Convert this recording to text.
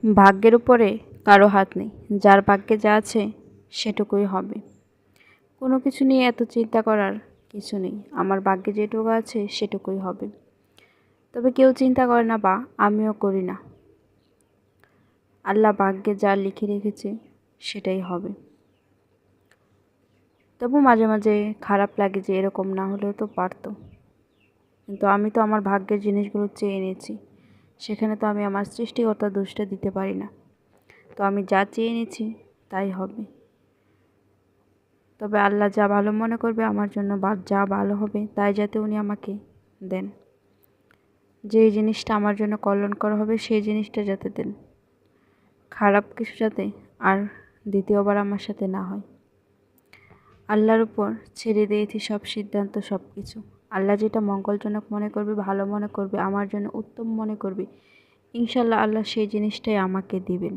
ভাগ্যের উপরে কারো হাত নেই, যার ভাগ্যে যা আছে সেটুকুই হবে। কোনো কিছু নিয়ে এত চিন্তা করার কিছু নেই, আমার ভাগ্যে যেটুকু আছে সেটুকুই হবে। তবে কেউ চিন্তা করে না, বা আমিও করি না। আল্লাহ ভাগ্যে যা লিখে রেখেছে সেটাই হবে। তবু মাঝে মাঝে খারাপ লাগে যে এরকম না হলেও তো পারতো, কিন্তু আমি তো আমার ভাগ্যের জিনিসগুলো চেয়ে এনেছি, সেখানে তো আমি আমার সৃষ্টিকর্তার দোষটা দিতে পারি না। তো আমি যা চেয়ে এনেছি তাই হবে। তবে আল্লাহ যা ভালো মনে করবে আমার জন্য, বা যা ভালো হবে তাই যাতে উনি আমাকে দেন। যে জিনিসটা আমার জন্য কল্যাণকর হবে সেই জিনিসটা যাতে দেন, খারাপ কিছু যাতে আর দ্বিতীয়বার আমার সাথে না হয়। আল্লাহর উপর ছেড়ে দিয়েছি সব সিদ্ধান্ত, সব কিছু। আল্লাহ যেটা মঙ্গলজনক মনে করবে, ভালো মনে করবে, আমার জন্য উত্তম মনে করবে, ইনশাল্লাহ আল্লাহ সেই জিনিসটাই আমাকে দিবেন।